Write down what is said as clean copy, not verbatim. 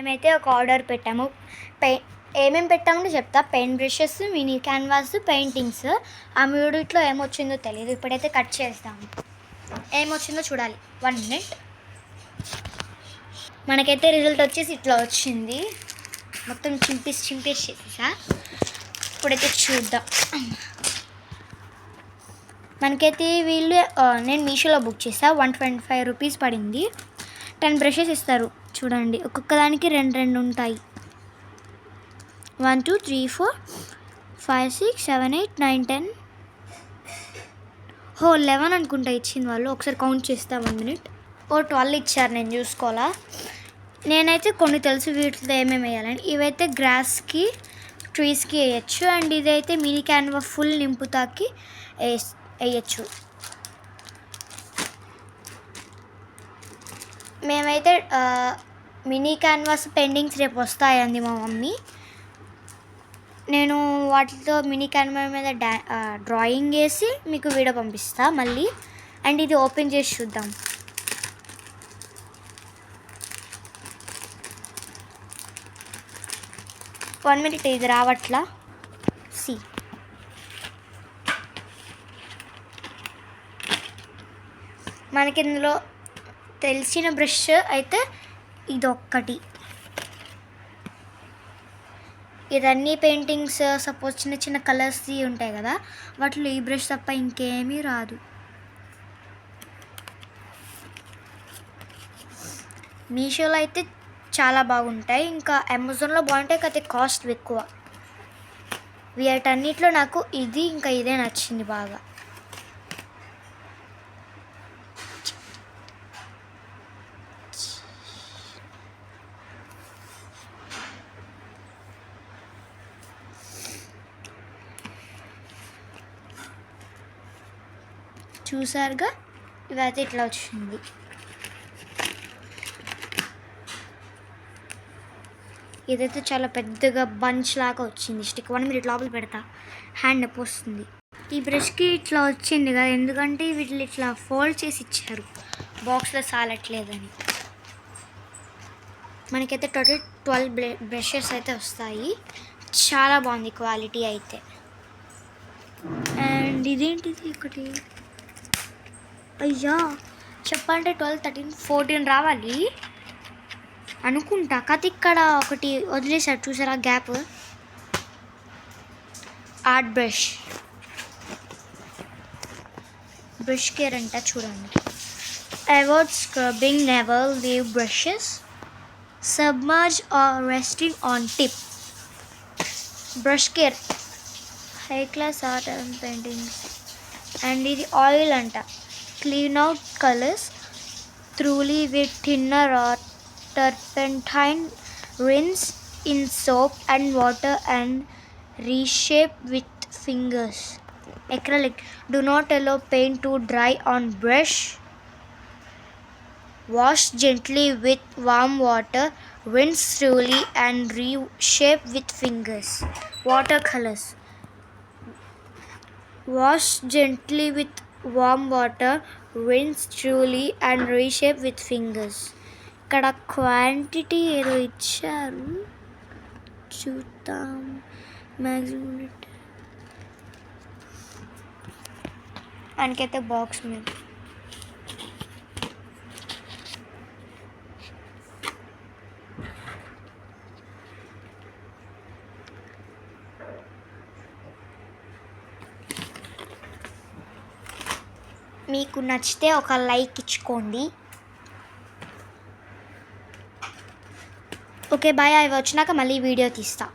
మేమైతే ఒక ఆర్డర్ పెట్టాము. ఏమేమి పెట్టామో చెప్తా. Paint brushes, mini canvas, paintings. ఆ మూడిట్లో ఏమొచ్చిందో తెలియదు. ఇప్పుడైతే కట్ చేస్తాము. ఏమొచ్చిందో చూడాలి. 1 minute. మనకైతే రిజల్ట్ వచ్చేసి ఇట్లా వచ్చింది. మొత్తం చింపేసేసా. ఇప్పుడైతే చూద్దాం. మనకైతే వీళ్ళు నేను మీషోలో బుక్ చేసా. 125 రూపీస్ పడింది. 10 బ్రషెస్ ఇస్తారు. చూడండి, ఒక్కొక్క దానికి 2 ఉంటాయి. 1 2 3 4 5 6 7 8 9 10 11 అనుకుంటా ఇచ్చింది వాళ్ళు. ఒకసారి కౌంట్ చేస్తా. 1 minute. 12 ఇచ్చారు. నేను చూసుకోవాలా. నేనైతే కొన్ని తెలుసు వీటితో ఏమేమి వేయాలని. ఇవైతే గ్రాస్కి, ట్రీస్కి వేయచ్చు. అండ్ ఇదైతే మినీ క్యాన్వా ఫుల్ నింపుతాకి వేయచ్చు. మేమైతే మినీ క్యాన్వాస్ పెయింటింగ్స్ రేపు వస్తాయండి మా మమ్మీ. నేను వాటితో మినీ క్యాన్వా మీద డ్రాయింగ్ వేసి మీకు వీడియో పంపిస్తా మళ్ళీ. అండ్ ఇది ఓపెన్ చేసి చూద్దాం. వన్ మినిట్, ఇది రావట్లా. సి మనకి ఇందులో తెలిసిన బ్రష్ అయితే ఇదొక్కటి. ఇదన్నీ పెయింటింగ్స్ సపోజ్ చిన్న చిన్న కలర్స్ది ఉంటాయి కదా, వాటిలో ఈ బ్రష్ తప్ప ఇంకేమీ రాదు. మీషోలో అయితే చాలా బాగుంటాయి, ఇంకా అమెజాన్లో బాగుంటాయి, కాకపోతే కాస్ట్ ఎక్కువ. వీటన్నిటిలో నాకు ఇది ఇంకా ఇదే నచ్చింది బాగా. చూసారుగా, ఇవైతే ఇట్లా వచ్చింది. ఇదైతే చాలా పెద్దగా బంచ్ లాగా వచ్చింది స్టిక్. 1 minute లోపల పెడతా, హ్యాండ్ నొప్పి వస్తుంది. ఈ బ్రష్కి ఇట్లా వచ్చింది కదా, ఎందుకంటే వీటిని ఇట్లా ఫోల్డ్ చేసి ఇచ్చారు, బాక్స్లో సాలట్లేదని. మనకైతే టోటల్ 12 బ్రషెస్ అయితే వస్తాయి. చాలా బాగుంది క్వాలిటీ అయితే. అండ్ ఇదేంటిది ఒకటి, అయ్యా చెప్పంటే 12 13 14 రావాలి అనుకుంటా. కాకపోతే ఇక్కడ ఒకటి వదిలేసాడు, చూసారా గ్యాప్. ఆర్ట్ బ్రష్ కేర్ అంట, చూడండి. Avoid scrubbing, never leave brushes submerge or resting on tip. Brush care, high class art and paintings. And ఇది ఆయిల్ అంట. Clean out colors thoroughly with thinner or turpentine. Rinse in soap and water and reshape with fingers. Acrylic, do not allow paint to dry on brush. Wash gently with warm water. Rinse thoroughly and reshape with fingers. Watercolors, wash gently with warm water, rinse thoroughly and reshape with fingers. ఇక్కడ quantity ఏదో ఇచ్చారు, చూద్దాం. Maximum దానికైతే box మీద మీకు నచ్చితే ఒక like ఇచ్చుకోండి. Okay bye. అవి వచ్చినాక మళ్ళీ వీడియో తీస్తా.